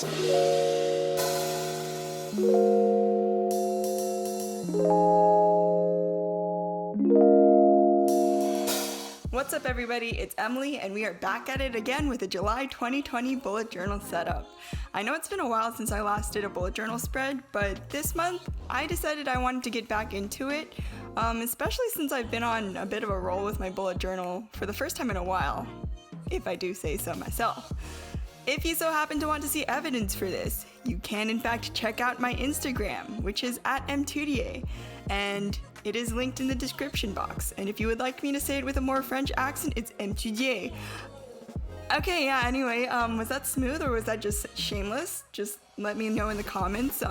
What's up everybody, it's Emily and we are back at it again with a July 2020 bullet journal setup. I know it's been a while since I last did a bullet journal spread, but this month I decided I wanted to get back into it, especially since I've been on a bit of a roll with my bullet journal for the first time in a while, if I do say so myself. If you so happen to want to see evidence for this, you can in fact check out my Instagram, which is @m2da, and it is linked in the description box. And if you would like me to say it with a more French accent, it's M2da. Okay, yeah, anyway, was that smooth or was that just shameless? Just let me know in the comments.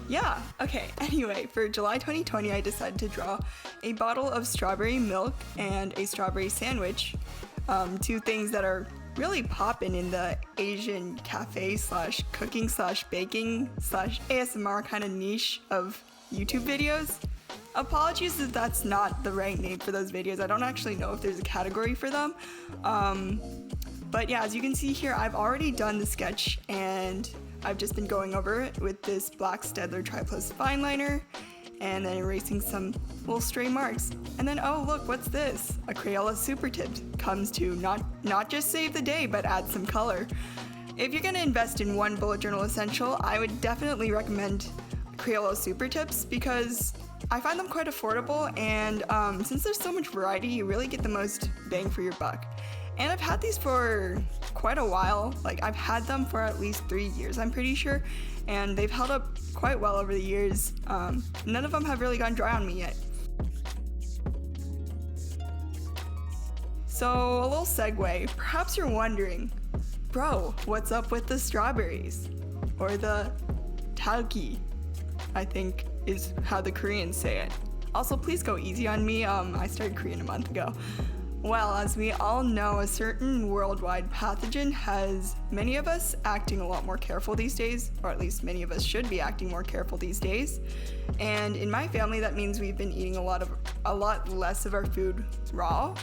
Yeah, okay, anyway, for July 2020, I decided to draw a bottle of strawberry milk and a strawberry sandwich, two things that are really poppin' in the Asian cafe / cooking / baking / ASMR kind of niche of YouTube videos. Apologies if that's not the right name for those videos. I don't actually know if there's a category for them. But yeah, as you can see here, I've already done the sketch and I've just been going over it with this black Staedtler triplus fineliner and then erasing some little stray marks. And then, oh look, what's this? A Crayola Supertips comes to not just save the day, but add some color. If you're gonna invest in one bullet journal essential, I would definitely recommend Crayola Supertips because I find them quite affordable, and since there's so much variety, you really get the most bang for your buck. And I've had these for quite a while. Like, I've had them for at least 3 years, I'm pretty sure, and they've held up quite well over the years. None of them have really gone dry on me yet. So, a little segue. Perhaps you're wondering, bro, what's up with the strawberries? Or the talki, I think is how the Koreans say it. Also, please go easy on me. I started Korean a month ago. Well, as we all know, a certain worldwide pathogen has many of us acting a lot more careful these days, or at least many of us should be acting more careful these days. And in my family, that means we've been eating a lot less of our food raw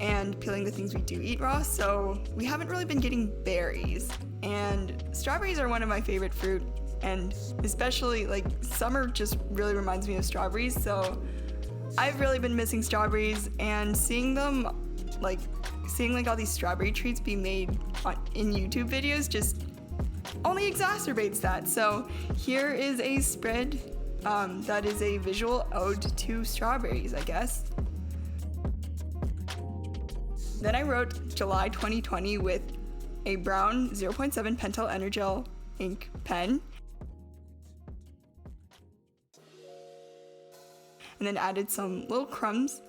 and peeling the things we do eat raw, so we haven't really been getting berries. And strawberries are one of my favorite fruit, and especially like summer just really reminds me of strawberries, so I've really been missing strawberries, and seeing all these strawberry treats be made in YouTube videos just only exacerbates that. So here is a spread that is a visual ode to strawberries, I guess. Then I wrote July 2020 with a brown 0.7 Pentel Energel ink pen, and then added some little crumbs,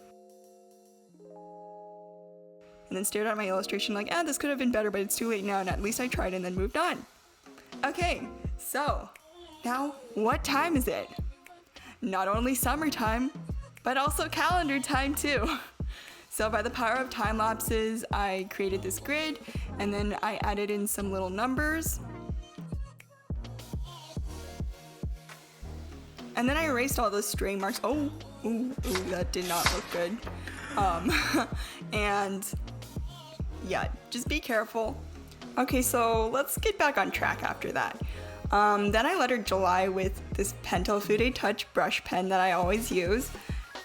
and then stared at my illustration like, this could have been better, but it's too late now, and at least I tried, and then moved on. Okay, so now what time is it? Not only summertime, but also calendar time too. So by the power of time lapses, I created this grid, and then I added in some little numbers. And then I erased all those stray marks. Ooh, that did not look good. And yeah, just be careful. Okay, so let's get back on track after that. Then I lettered July with this Pentel Fude Touch brush pen that I always use.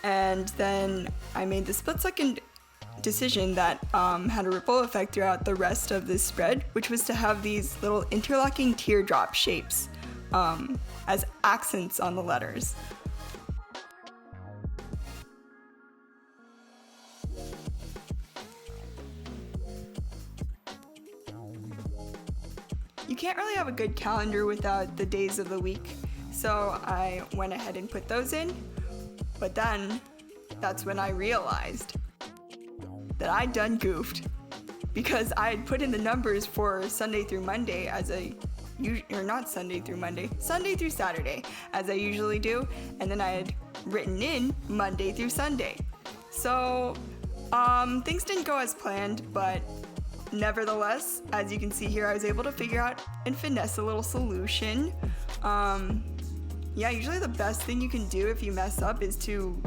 And then I made the split-second decision that had a ripple effect throughout the rest of this spread, which was to have these little interlocking teardrop shapes as accents on the letters. You can't really have a good calendar without the days of the week, so I went ahead and put those in, but then that's when I realized that I'd done goofed, because I had put in the numbers for Sunday through Monday Sunday through Saturday, as I usually do, and then I had written in Monday through Sunday. So, things didn't go as planned, but nevertheless, as you can see here, I was able to figure out and finesse a little solution. Yeah, usually the best thing you can do if you mess up is to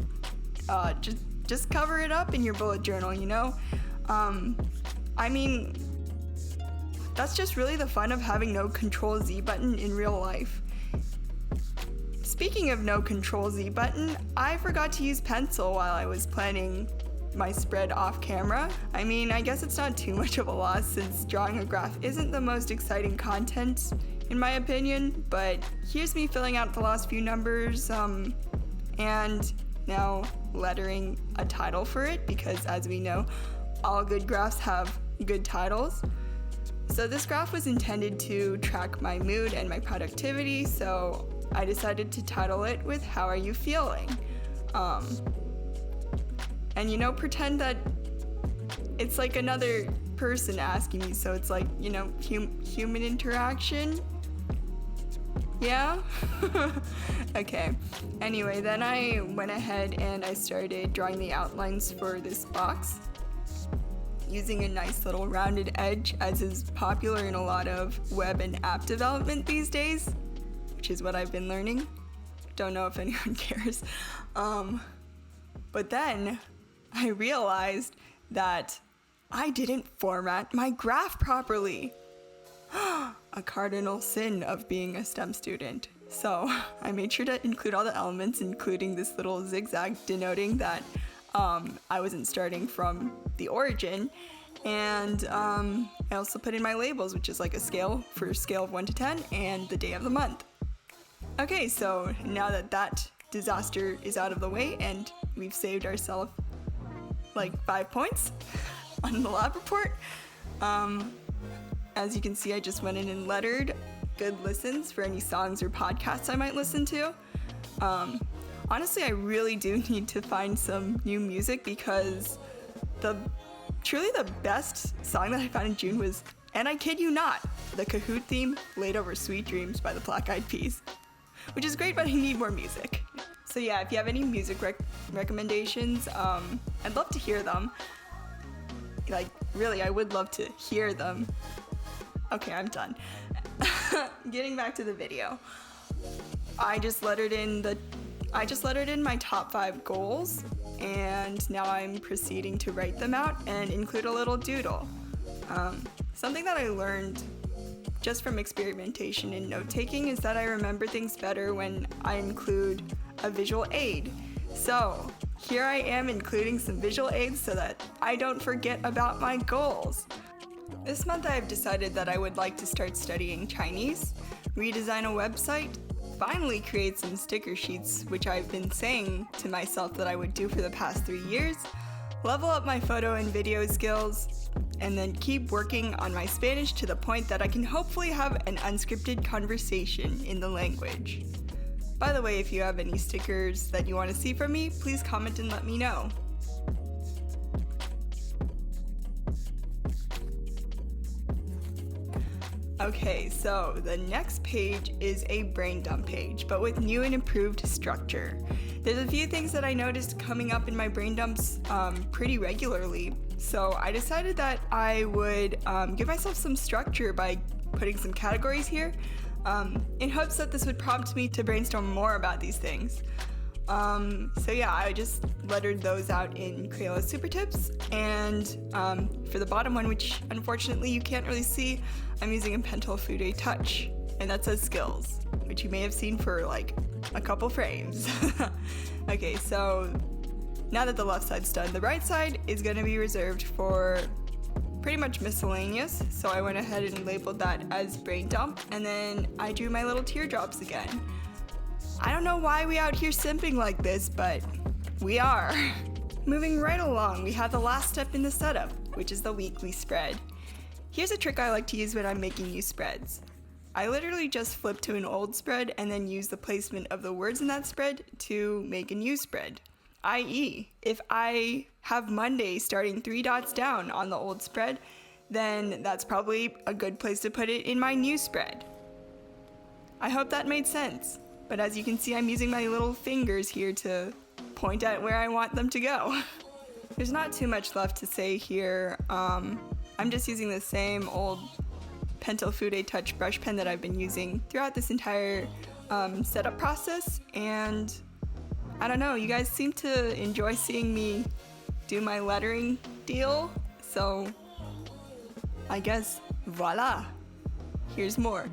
just cover it up in your bullet journal, you know? I mean, that's just really the fun of having no Control Z button in real life. Speaking of no Control Z button, I forgot to use pencil while I was planning my spread off camera. I mean, I guess it's not too much of a loss since drawing a graph isn't the most exciting content in my opinion, but here's me filling out the last few numbers and now lettering a title for it, because as we know, all good graphs have good titles. So this graph was intended to track my mood and my productivity, so I decided to title it with "How are you feeling?" And you know, pretend that it's like another person asking me, so it's like, you know, human interaction. Yeah? Okay. Anyway, then I went ahead and I started drawing the outlines for this box using a nice little rounded edge, as is popular in a lot of web and app development these days, which is what I've been learning. Don't know if anyone cares. But then I realized that I didn't format my graph properly. A cardinal sin of being a STEM student. So I made sure to include all the elements, including this little zigzag denoting that I wasn't starting from the origin. And I also put in my labels, which is like a scale of 1 to 10 and the day of the month. Okay, so now that that disaster is out of the way and we've saved ourselves like 5 points on the lab report, as you can see, I just went in and lettered good listens for any songs or podcasts I might listen to. Honestly, I really do need to find some new music, because truly the best song that I found in June was, and I kid you not, the Karud theme, Laid Over Sweet Dreams by the Black Eyed Peas. Which is great, but I need more music. So yeah, if you have any music recommendations, I'd love to hear them. Like, really, I would love to hear them. Okay, I'm done. Getting back to the video. I just lettered in my top 5 goals, and now I'm proceeding to write them out and include a little doodle. Something that I learned just from experimentation and note-taking is that I remember things better when I include a visual aid. So here I am including some visual aids so that I don't forget about my goals. This month I have decided that I would like to start studying Chinese, redesign a website, finally create some sticker sheets, which I've been saying to myself that I would do for the past 3 years, level up my photo and video skills, and then keep working on my Spanish to the point that I can hopefully have an unscripted conversation in the language. By the way, if you have any stickers that you want to see from me, please comment and let me know. Okay, so the next page is a brain dump page, but with new and improved structure. There's a few things that I noticed coming up in my brain dumps pretty regularly, so I decided that I would give myself some structure by putting some categories here, in hopes that this would prompt me to brainstorm more about these things. So yeah, I just lettered those out in Crayola Supertips, and for the bottom one, which unfortunately you can't really see, I'm using a Pentel Fude Touch, and that says skills, which you may have seen for like a couple frames. Okay, so now that the left side's done, the right side is going to be reserved for pretty much miscellaneous, so I went ahead and labeled that as brain dump, and then I drew my little teardrops again. I don't know why we out here simping like this, but we are. Moving right along, we have the last step in the setup, which is the weekly spread. Here's a trick I like to use when I'm making new spreads. I literally just flip to an old spread and then use the placement of the words in that spread to make a new spread. i.e., if I have Monday starting 3 dots down on the old spread, then that's probably a good place to put it in my new spread. I hope that made sense, but as you can see, I'm using my little fingers here to point at where I want them to go. There's not too much left to say here. I'm just using the same old Pentel Fude Touch brush pen that I've been using throughout this entire setup process, and I don't know, you guys seem to enjoy seeing me do my lettering deal, so I guess voila! here's more.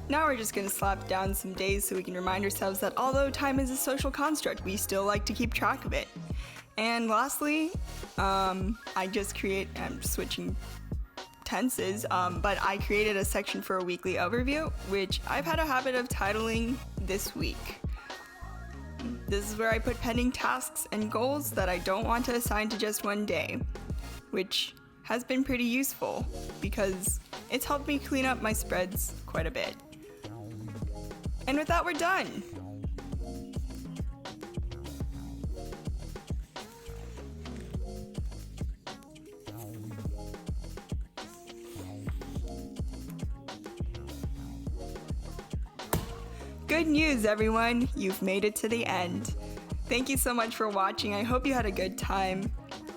Now we're just gonna slap down some days so we can remind ourselves that although time is a social construct, we still like to keep track of it. And lastly, I'm switching tenses, but I created a section for a weekly overview, which I've had a habit of titling This Week. This is where I put pending tasks and goals that I don't want to assign to just one day, which has been pretty useful because it's helped me clean up my spreads quite a bit. And with that, we're done. Good news, everyone! You've made it to the end. Thank you so much for watching. I hope you had a good time.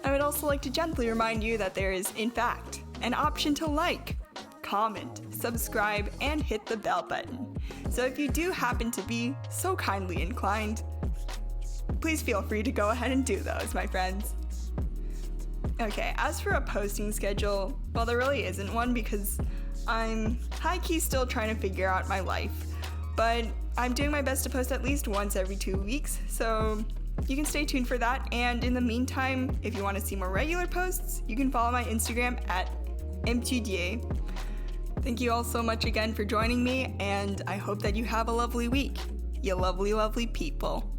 I would also like to gently remind you that there is, in fact, an option to like, comment, subscribe, and hit the bell button. So if you do happen to be so kindly inclined, please feel free to go ahead and do those, my friends. Okay, as for a posting schedule, well, there really isn't one because I'm high-key still trying to figure out my life. But I'm doing my best to post at least once every 2 weeks, so you can stay tuned for that. And in the meantime, if you want to see more regular posts, you can follow my Instagram at mtudier. Thank you all so much again for joining me, and I hope that you have a lovely week, you lovely, lovely people.